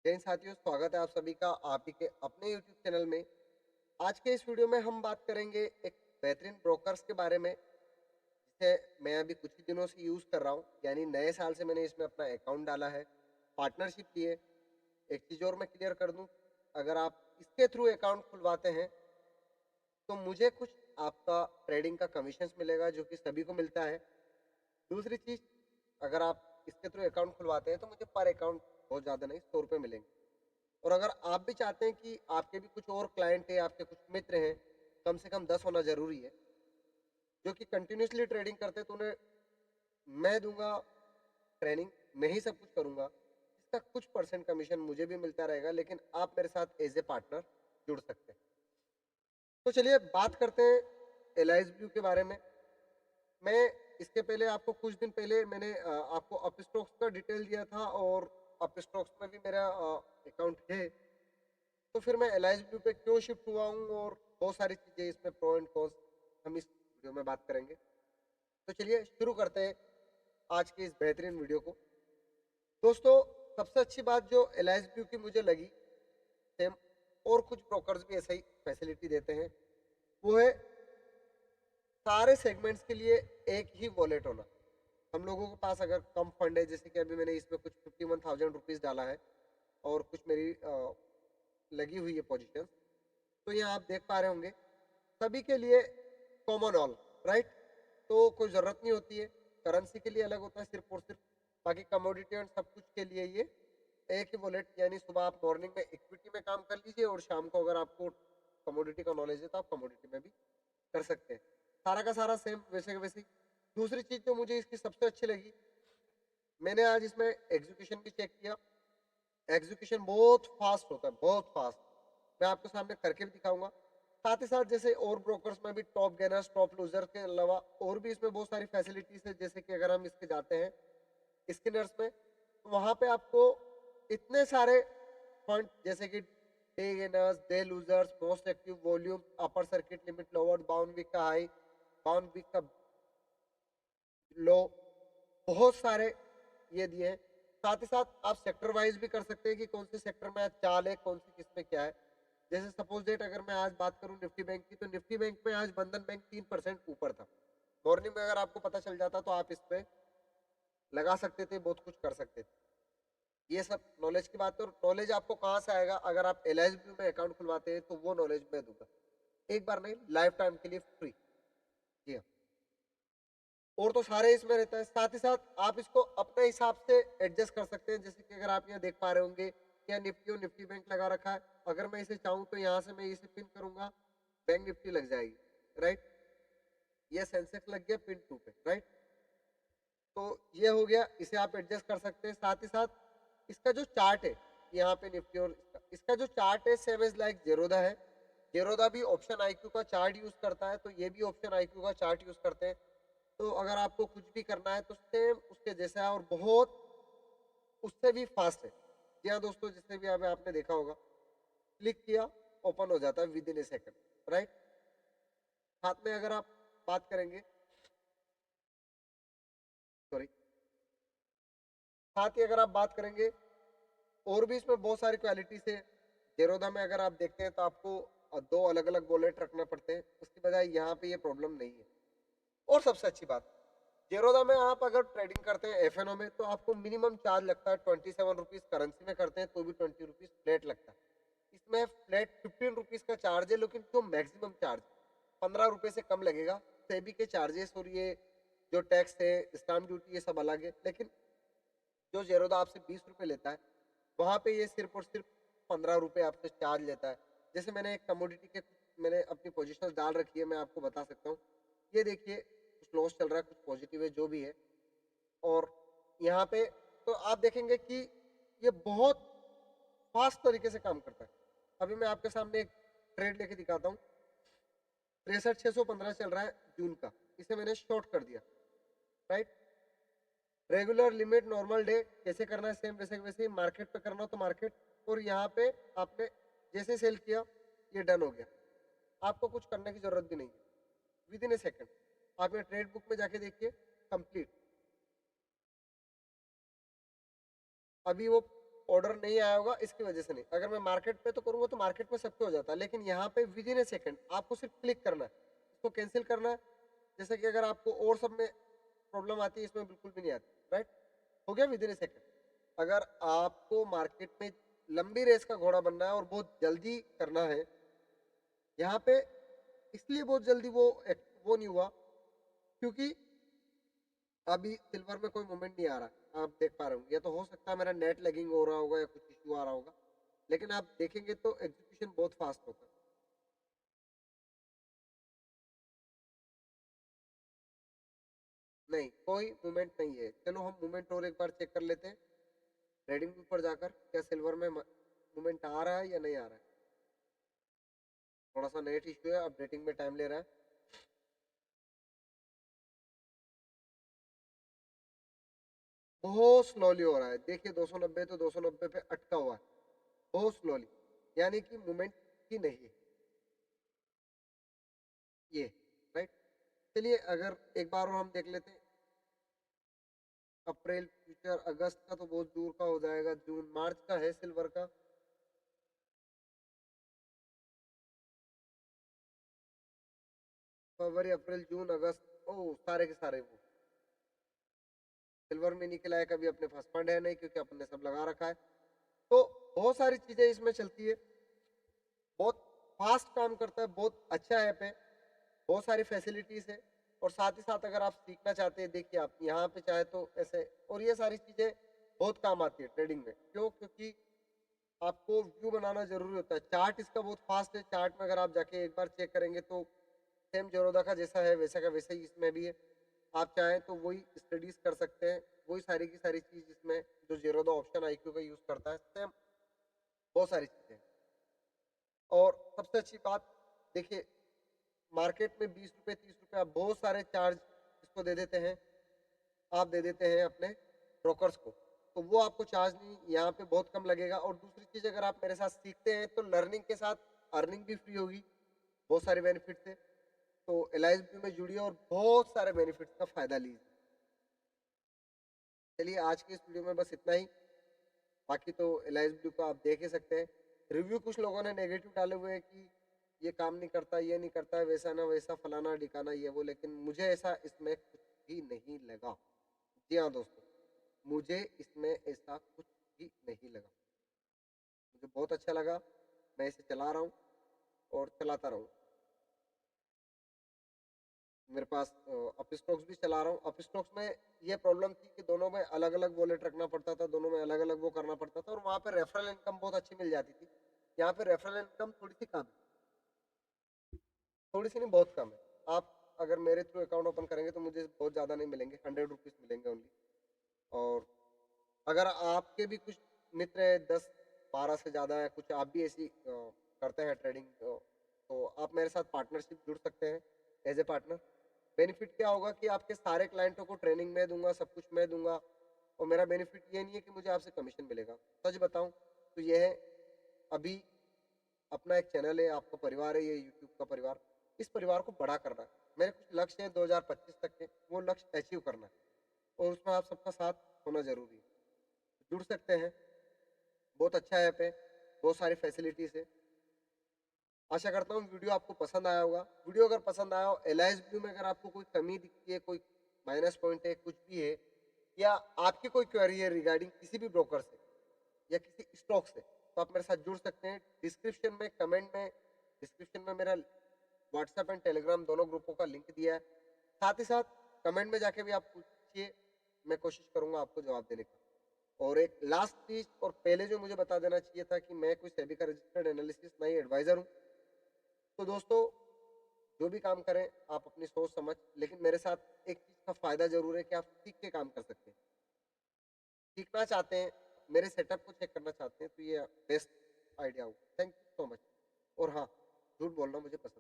जय हिंद साथियों, स्वागत है आप सभी का आप ही के अपने YouTube चैनल में। आज के इस वीडियो में हम बात करेंगे एक बेहतरीन ब्रोकर्स के बारे में, जिसे मैं अभी कुछ ही दिनों से यूज़ कर रहा हूँ। यानी नए साल से मैंने इसमें अपना अकाउंट डाला है, पार्टनरशिप की है। एक चीज़ और मैं क्लियर कर दूँ, अगर आप इसके थ्रू अकाउंट खुलवाते हैं तो मुझे कुछ आपका ट्रेडिंग का कमीशंस मिलेगा, जो कि सभी को मिलता है। दूसरी चीज़, अगर आप इसके थ्रू अकाउंट खुलवाते हैं तो मुझे पर अकाउंट बहुत ज़्यादा नहीं, 100 रुपये मिलेंगे। और अगर आप भी चाहते हैं कि आपके भी कुछ और क्लाइंट है, आपके कुछ मित्र हैं, कम से कम 10 होना ज़रूरी है, जो कि कंटिन्यूसली ट्रेडिंग करते हैं, तो उन्हें मैं दूंगा ट्रेनिंग, मैं ही सब कुछ करूंगा। इसका कुछ परसेंट कमीशन मुझे भी मिलता रहेगा, लेकिन आप मेरे साथ एज ए पार्टनर जुड़ सकते हैं। तो चलिए बात करते हैं एलाइज ब्लू के बारे में। मैं इसके पहले आपको कुछ दिन पहले मैंने आपको अप स्टॉक्स का डिटेल दिया था, और अप स्टॉक्स में भी मेरा अकाउंट है। तो फिर मैं एलाइज ब्लू पे क्यों शिफ्ट हुआ हूँ, और बहुत सारी चीज़ें इसमें प्रो एंड कॉन्स हम इस वीडियो में बात करेंगे। तो चलिए शुरू करते हैं आज के इस बेहतरीन वीडियो को। दोस्तों, सबसे अच्छी बात जो एलाइज ब्लू की मुझे लगी, सेम और कुछ ब्रोकर्स भी ऐसा ही फैसिलिटी देते हैं, वो है सारे सेगमेंट्स के लिए एक ही वॉलेट होना। हम लोगों के पास अगर कम फंड है, जैसे कि अभी मैंने इसमें कुछ 51,000 रुपीज़ डाला है, और कुछ मेरी लगी हुई है पोजीशन, तो यहाँ आप देख पा रहे होंगे सभी के लिए कॉमन ऑल, राइट। तो कोई ज़रूरत नहीं होती है, करेंसी के लिए अलग होता है सिर्फ और सिर्फ। बाकी कमोडिटी एंड सब कुछ के लिए ये एक ही वॉलेट। यानी सुबह आप मॉर्निंग में इक्विटी में काम कर लीजिए, और शाम को अगर आपको कमोडिटी का नॉलेज है तो आप कमोडिटी में भी कर सकते हैं। सारा का सारा सेम वैसे के वैसे ही। दूसरी चीज़ जो मुझे इसकी सबसे अच्छी लगी, मैंने आज इसमें एग्जीक्यूशन भी चेक किया। एग्जीक्यूशन बहुत फास्ट होता है, बहुत फास्ट। मैं आपके सामने करके भी दिखाऊंगा। साथ ही साथ जैसे और ब्रोकर्स में भी टॉप गेनर्स टॉप लूजर के अलावा और भी इसमें बहुत सारी फैसिलिटीज है। जैसे कि अगर हम इसके जाते हैं स्किनर्स में, तो वहाँ पे आपको इतने सारे फंड, जैसे कि day gainers, day losers, most active volume, upper circuit limit, lower bound week का हाई, बाउंड वीक का लो, बहुत सारे ये दिए हैं। साथ ही साथ आप सेक्टर वाइज भी कर सकते हैं कि कौन से सेक्टर में आज चाल है, कौन सी किस में क्या है। जैसे सपोज डेट अगर मैं आज बात करूं निफ्टी बैंक की, तो निफ्टी बैंक में आज बंधन बैंक 3% ऊपर था। मॉर्निंग में अगर आपको पता चल जाता तो आप इस पे लगा सकते थे, बहुत कुछ कर सकते थे। ये सब नॉलेज की बात है। और नॉलेज आपको कहाँ से आएगा, अगर आप एलआईएस में अकाउंट खुलवाते हैं तो वो नॉलेज मैं दूंगा, एक बार नहीं, लाइफ टाइम के लिए फ्री। जी हाँ। और तो सारे इसमें रहता है। साथ ही साथ आप इसको अपने हिसाब से एडजस्ट कर सकते हैं। जैसे कि अगर आप यहाँ देख पा रहे होंगे, क्या निफ्टी और निफ्टी बैंक लगा रखा है। अगर मैं इसे चाहूँ तो यहाँ से मैं इसे पिन करूंगा, बैंक निफ्टी लग जाएगी, राइट। ये सेंसेक्स लग गया पिन 2 पे, राइट। तो ये हो गया, इसे आप एडजस्ट कर सकते हैं। साथ ही साथ इसका जो चार्ट है यहाँ पे निफ्टी और इसका जो चार्ट है, सेम इज लाइक जेरोदा है। जेरोदा भी ऑप्शन आईक्यू का चार्ट यूज करता है, तो ये भी ऑप्शन आईक्यू का चार्ट यूज करते हैं। तो अगर आपको कुछ भी करना है तो सेम उसके जैसा है, और बहुत उससे भी फास्ट है। जी हाँ दोस्तों, जिससे भी अभी आपने देखा होगा, क्लिक किया ओपन हो जाता है with in A second, right. साथ में अगर आप बात करेंगे, सॉरी, साथ ही अगर आप बात करेंगे, और भी इसमें बहुत सारी क्वालिटीज है। जेरोदा में अगर आप देखते हैं तो आपको दो अलग अलग वॉलेट रखना पड़ते हैं, उसकी बजाय यहाँ पे ये प्रॉब्लम नहीं है। और सबसे अच्छी बात, जेरोदा में आप अगर ट्रेडिंग करते हैं एफएनओ में, तो आपको मिनिमम चार्ज लगता है 27 रुपीज। करेंसी में करते हैं तो भी 20 रुपीज फ्लैट लगता है। इसमें फ्लैट 15 रुपीज का चार्ज है, लेकिन जो मैक्सिमम चार्ज 15 रुपए से कम लगेगा। सेबी के चार्जेस और ये जो टैक्स है, स्टाम्प ड्यूटी, ये सब अलग है। लेकिन जो जेरोदा आपसे 20 रुपए लेता है, वहाँ पे ये सिर्फ और सिर्फ 15 रुपए आपसे चार्ज लेता है। जैसे मैंने एक कमोडिटी के मैंने अपनी पोजिशन डाल रखी है, मैं आपको बता सकता हूँ। ये देखिए, कुछ लॉस चल रहा है, कुछ पॉजिटिव है, जो भी है। और यहाँ पे तो आप देखेंगे कि ये बहुत फास्ट तरीके से काम करता है। अभी मैं आपके सामने एक ट्रेड लेके दिखाता हूँ। 63,615 चल रहा है जून का, इसे मैंने शॉर्ट कर दिया, right. Regular limit normal day कैसे करना है, सेम वैसे वैसे ही। मार्केट पे करना हो तो मार्केट, और यहाँ पे आपने जैसे सेल किया ये डन हो गया। आपको कुछ करने की जरूरत भी नहीं है, विद इन ए सेकेंड। आप ये ट्रेड बुक में जाके देखिए, कंप्लीट। अभी वो ऑर्डर नहीं आया होगा इसकी वजह से नहीं। अगर मैं मार्केट पे तो करूँगा तो मार्केट में सबके हो जाता है, लेकिन यहाँ पे विद इन ए सेकेंड आपको सिर्फ क्लिक करना है, इसको कैंसिल करना है। जैसे कि अगर आपको और सब में प्रॉब्लम आती है, इसमें बिल्कुल भी नहीं आती, राइट, हो गया विद इन ए सेकेंड। अगर आपको मार्केट में लंबी रेस का घोड़ा बनना है और बहुत जल्दी करना है, यहाँ पे इसलिए बहुत जल्दी वो नहीं हुआ क्योंकि अभी सिल्वर में कोई मूवमेंट नहीं आ रहा, आप देख पा रहे होंगे। या तो हो सकता है मेरा नेट लैगिंग हो रहा होगा या कुछ इशू आ रहा होगा, लेकिन आप देखेंगे तो एग्जीक्यूशन बहुत फास्ट होता है। नहीं, कोई मूवमेंट नहीं है। चलो हम मूवमेंट और एक बार चेक कर लेते हैं ट्रेडिंग व्यू पर जाकर, क्या सिल्वर में मूवमेंट आ रहा है या नहीं आ रहा है। थोड़ा सा नेट इशू है, अपडेटिंग में टाइम ले रहा है। बहुत स्लोली हो रहा है, देखिए 290 तो 290 पे अटका हुआ है, बहुत स्लोली, यानी कि मूवमेंट ही नहीं है ये, राइट। चलिए अगर एक बार और हम देख लेते हैं, अप्रैल फ्यूचर अगस्त का तो बहुत दूर का हो जाएगा, जून मार्च का है सिल्वर का। फरवरी अप्रैल जून अगस्त, ओ सारे के सारे वो सिल्वर में निकला है। कभी अपने पास फंड है नहीं क्योंकि अपन ने सब लगा रखा है। तो बहुत सारी चीजें इसमें चलती है, बहुत फास्ट काम करता है, बहुत अच्छा ऐप है, बहुत सारी फैसिलिटीज है। और साथ ही साथ अगर आप सीखना चाहते हैं, देखिए आप यहाँ पे चाहे तो ऐसे, और ये सारी चीजें बहुत काम आती है ट्रेडिंग में। क्यों? क्योंकि आपको व्यू बनाना जरूरी होता है। चार्ट इसका बहुत फास्ट है, चार्ट में अगर आप जाके एक बार चेक करेंगे तो सेम जरोदा का जैसा है वैसा का वैसा ही इसमें भी है। आप चाहें तो वही स्टडीज कर सकते हैं, वही सारी की सारी चीज इसमें जो जीरोदा ऑप्शन आईक्यू का यूज करता है, सेम बहुत सारी चीजें हैं। और सबसे अच्छी बात, देखिए मार्केट में 20 रुपए 30 रुपए आप बहुत सारे चार्ज इसको दे देते हैं, आप दे देते हैं अपने ब्रोकर्स को, तो वो आपको चार्ज नहीं, यहाँ पे बहुत कम लगेगा। और दूसरी चीज, अगर आप मेरे साथ सीखते हैं तो लर्निंग के साथ अर्निंग भी फ्री होगी, बहुत सारे बेनिफिट्स है। तो एलआईएस में जुड़िए और बहुत सारे बेनिफिट्स का फायदा लीजिए। चलिए आज की इस वीडियो में बस इतना ही, बाकी तो एलआईएस ब्लू को आप देख ही सकते हैं। रिव्यू कुछ लोगों ने नेगेटिव डाले हुए हैं कि ये काम नहीं करता, ये नहीं करता, वैसा ना वैसा, फलाना ढिकाना ये वो, लेकिन मुझे ऐसा इसमें कुछ भी नहीं लगा। जी हाँ दोस्तों, मुझे इसमें ऐसा कुछ भी नहीं लगा, मुझे बहुत अच्छा लगा। मैं इसे चला रहा हूँ और चलाता रहूँ। मेरे पास अप स्टॉक्स भी चला रहा हूँ। अप स्टॉक्स में ये प्रॉब्लम थी कि दोनों में अलग अलग वॉलेट रखना पड़ता था, दोनों में अलग अलग वो करना पड़ता था, और वहाँ पे रेफरल इनकम बहुत अच्छी मिल जाती थी। यहाँ पे रेफरल इनकम थोड़ी सी कम है, थोड़ी सी नहीं बहुत कम है। आप अगर मेरे थ्रू अकाउंट ओपन करेंगे तो मुझे बहुत ज़्यादा नहीं मिलेंगे, 100 रुपीज़ मिलेंगे ओनली। और अगर आपके भी कुछ मित्र हैं 10 12 से ज़्यादा है, कुछ आप भी ऐसी करते हैं ट्रेडिंग, तो आप मेरे साथ पार्टनरशिप जुड़ सकते हैं एज ए पार्टनर। बेनिफिट क्या होगा कि आपके सारे क्लाइंटों को ट्रेनिंग मैं दूंगा, सब कुछ मैं दूंगा। और मेरा बेनिफिट ये नहीं है कि मुझे आपसे कमीशन मिलेगा, सच बताऊं तो ये है, अभी अपना एक चैनल है, आपका परिवार है ये यूट्यूब का परिवार, इस परिवार को बड़ा करना है। मेरे कुछ लक्ष्य हैं 2025 तक के, वो लक्ष्य अचीव करना है, और उसमें आप सबका साथ होना जरूरी है। जुड़ सकते हैं, बहुत अच्छा ऐप है, बहुत सारी फैसिलिटीज है। आशा करता हूँ वीडियो आपको पसंद आया होगा। वीडियो अगर पसंद आया हो, एलआईएस व्यू में अगर आपको कोई कमी दिखती है, कोई माइनस पॉइंट है, कुछ भी है, या आपकी कोई क्वेरी है रिगार्डिंग किसी भी ब्रोकर से या किसी स्टॉक से, तो आप मेरे साथ जुड़ सकते हैं। डिस्क्रिप्शन में, कमेंट में, डिस्क्रिप्शन में मेरा व्हाट्सएप एंड टेलीग्राम दोनों ग्रुपों का लिंक दिया है। साथ ही साथ कमेंट में जाके भी आप पूछिए, मैं कोशिश करूंगा आपको जवाब देने का। और एक लास्ट चीज, और पहले जो मुझे बता देना चाहिए था कि मैं कोई सेबी का रजिस्टर्ड एनालिसिस नहीं एडवाइजर हूँ। तो दोस्तों, जो भी काम करें आप अपनी सोच समझ, लेकिन मेरे साथ एक चीज का फायदा जरूर है कि आप सीख के काम कर सकते हैं। सीखना चाहते हैं, मेरे सेटअप को चेक करना चाहते हैं, तो ये बेस्ट आइडिया होगा। Thank you so much. और हाँ, झूठ बोलना मुझे पसंद